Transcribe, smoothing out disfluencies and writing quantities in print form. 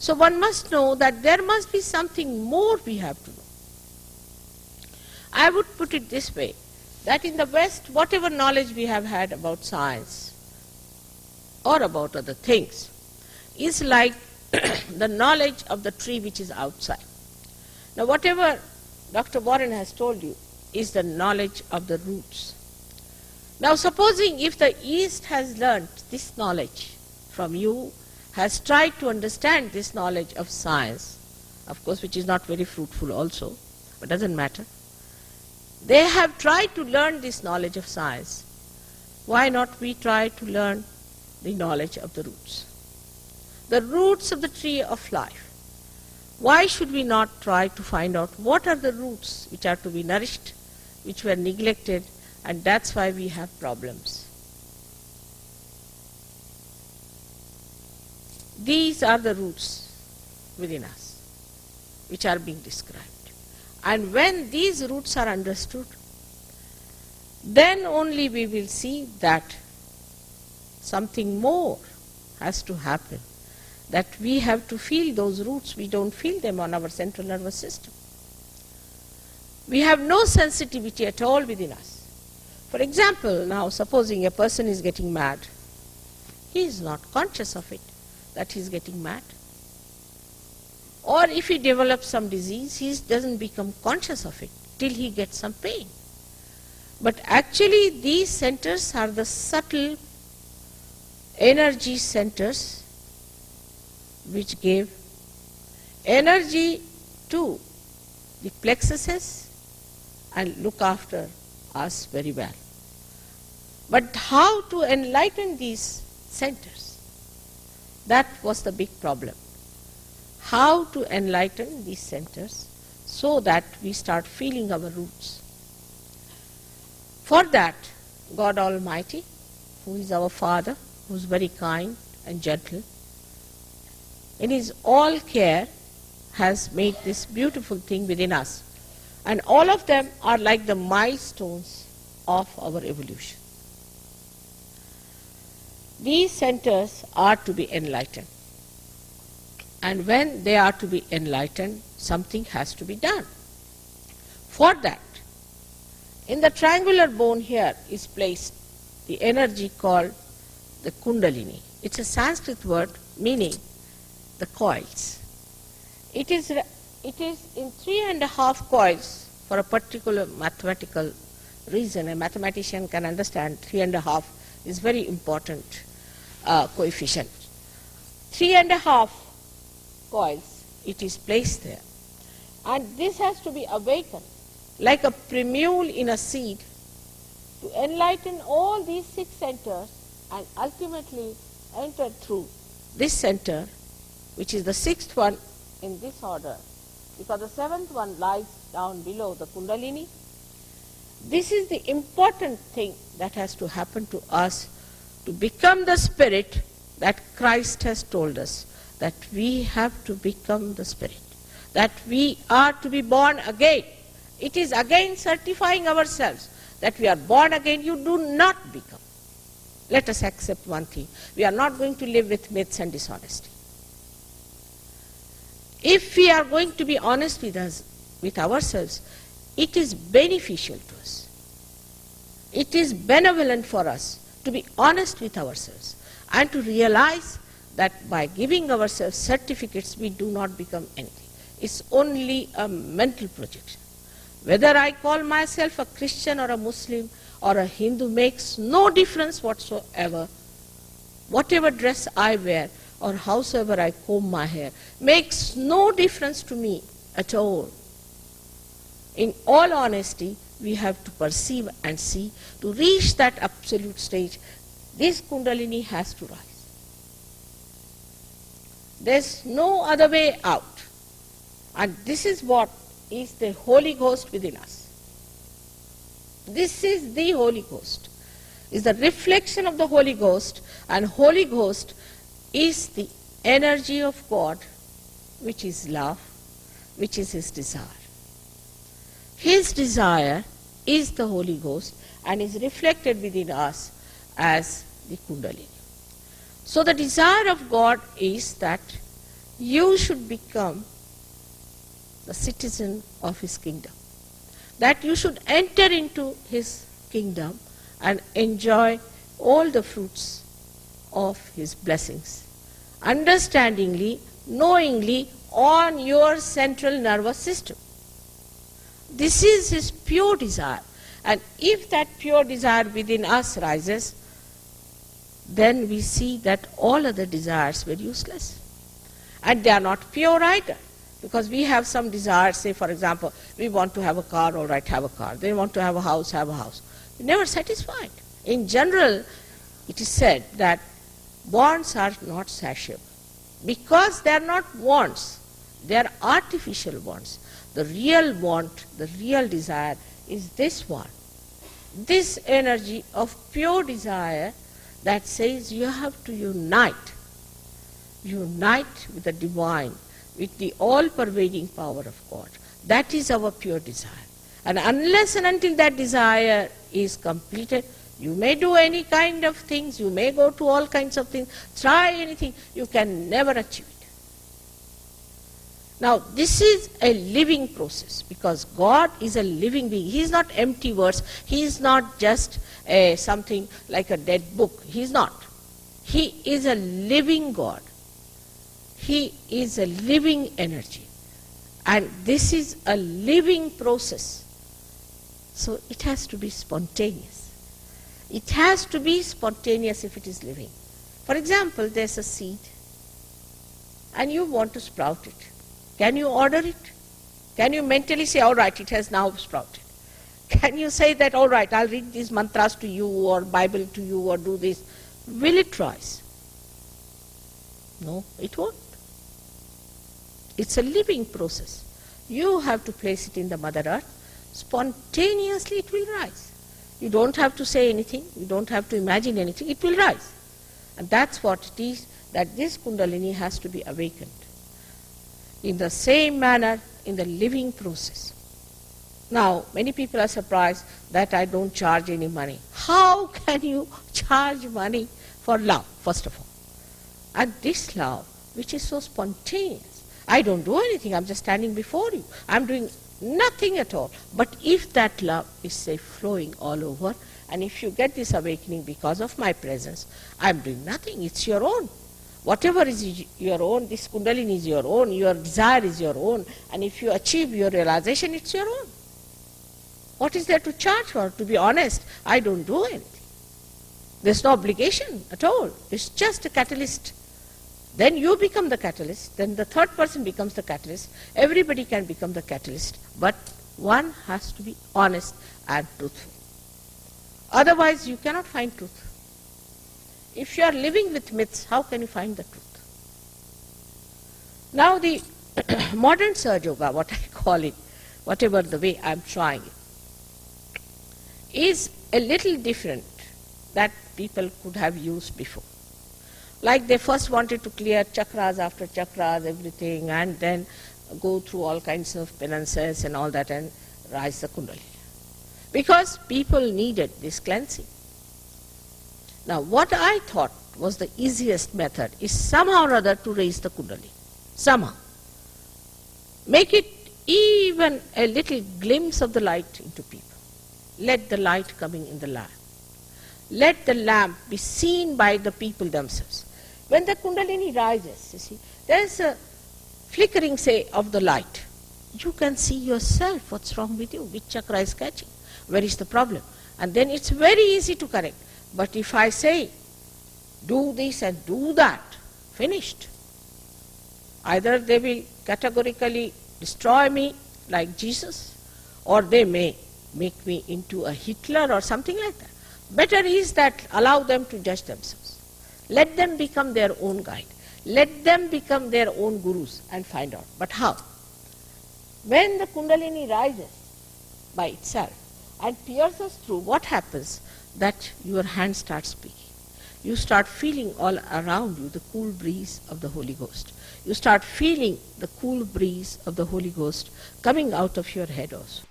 So one must know that there must be something more we have to know. I would put it this way, that in the West, whatever knowledge we have had about science or about other things is like the knowledge of the tree which is outside. Now whatever Dr. Warren has told you is the knowledge of the roots. Now supposing if the East has learnt this knowledge from you, has tried to understand this knowledge of science, of course which is not very fruitful also, but doesn't matter. They have tried to learn this knowledge of science. Why not we try to learn the knowledge of the roots? The roots of the tree of life. Why should we not try to find out what are the roots which are to be nourished, which were neglected, and that's why we have problems. These are the roots within us which are being described. And when these roots are understood, then only we will see that something more has to happen, that we have to feel those roots. We don't feel them on our central nervous system. We have no sensitivity at all within us. For example, now supposing a person is getting mad, he is not conscious of it, that he is getting mad. Or if he develops some disease, he doesn't become conscious of it till he gets some pain. But actually these centers are the subtle energy centers which give energy to the plexuses and look after us very well. But how to enlighten these centers? That was the big problem. How to enlighten these centers so that we start feeling our roots. For that, God Almighty, who is our Father, who is very kind and gentle, in His all care has made this beautiful thing within us. And all of them are like the milestones of our evolution. These centers are to be enlightened. And when they are to be enlightened, something has to be done. For that, in the triangular bone here is placed the energy called the Kundalini. It's a Sanskrit word meaning the coils. It is in 3.5 coils for a particular mathematical reason. A mathematician can understand 3.5 is very important coefficient. 3.5 coils, it is placed there. And this has to be awakened like a primule in a seed to enlighten all these 6 centers and ultimately enter through this center, which is the 6th one in this order, because the 7th one lies down below the Kundalini. This is the important thing that has to happen to us to become the spirit that Christ has told us, that we have to become the spirit, that we are to be born again. It is again certifying ourselves that we are born again. You do not become. Let us accept one thing. We are not going to live with myths and dishonesty. If we are going to be honest with ourselves, it is beneficial to us. It is benevolent for us to be honest with ourselves and to realize that by giving ourselves certificates, we do not become anything. It's only a mental projection. Whether I call myself a Christian or a Muslim or a Hindu makes no difference whatsoever. Whatever dress I wear or howsoever I comb my hair makes no difference to me at all. In all honesty, we have to perceive and see. To reach that absolute stage, this Kundalini has to rise. There's no other way out. And this is what is the Holy Ghost within us. This is the Holy Ghost, is the reflection of the Holy Ghost, and Holy Ghost is the energy of God, which is love, which is His desire. His desire is the Holy Ghost and is reflected within us as the Kundalini. So the desire of God is that you should become the citizen of his kingdom, that you should enter into his kingdom and enjoy all the fruits of his blessings, understandingly, knowingly, on your central nervous system. This is his pure desire. And if that pure desire within us rises, then we see that all other desires were useless. And they are not pure either, because we have some desires, say for example, we want to have a car, all right, have a car. They want to have a house, have a house. We're never satisfied. In general, it is said that wants are not satiable, because they are not wants, they are artificial wants. The real want, the real desire is this one, this energy of pure desire that says you have to unite with the divine, with the all-pervading power of God. That is our pure desire. And unless and until that desire is completed, you may do any kind of things, you may go to all kinds of things, try anything, you can never achieve it. Now, this is a living process, because God is a living being. He is not empty words. He is not just something like a dead book. He is not. He is a living God. He is a living energy. And this is a living process. So it has to be spontaneous. It has to be spontaneous if it is living. For example, there's a seed and you want to sprout it. Can you order it? Can you mentally say, all right, it has now sprouted? Can you say that, all right, I'll read these mantras to you or Bible to you or do this? Will it rise? No, it won't. It's a living process. You have to place it in the Mother Earth. Spontaneously it will rise. You don't have to say anything. You don't have to imagine anything. It will rise. And that's what it is, that this Kundalini has to be awakened. In the same manner, in the living process. Now, many people are surprised that I don't charge any money. How can you charge money for love, first of all? And this love, which is so spontaneous, I don't do anything, I'm just standing before you. I'm doing nothing at all. But if that love is, say, flowing all over, and if you get this awakening because of my presence, I'm doing nothing, it's your own. Whatever is your own, this Kundalini is your own, your desire is your own, and if you achieve your realization, it's your own. What is there to charge for? To be honest, I don't do anything. There's no obligation at all. It's just a catalyst. Then you become the catalyst, then the third person becomes the catalyst. Everybody can become the catalyst, but one has to be honest and truthful. Otherwise, you cannot find truth. If you are living with myths, how can you find the truth? Now the modern Sahaja Yoga, what I call it, whatever the way I'm trying it, is a little different that people could have used before. Like they first wanted to clear chakras after chakras, everything, and then go through all kinds of penances and all that and rise the Kundalini. Because people needed this cleansing. Now, what I thought was the easiest method is somehow or other to raise the Kundalini. Somehow. Make it even a little glimpse of the light into people. Let the light coming in the lamp. Let the lamp be seen by the people themselves. When the Kundalini rises, you see, there's a flickering, say, of the light. You can see yourself what's wrong with you, which chakra is catching, where is the problem. And then it's very easy to correct. But if I say, do this and do that, finished. Either they will categorically destroy me like Jesus, or they may make me into a Hitler or something like that. Better is that allow them to judge themselves. Let them become their own guide. Let them become their own gurus and find out. But how? When the Kundalini rises by itself and pierces through, what happens? That your hand starts speaking. You start feeling all around you the cool breeze of the Holy Ghost. You start feeling the cool breeze of the Holy Ghost coming out of your head also.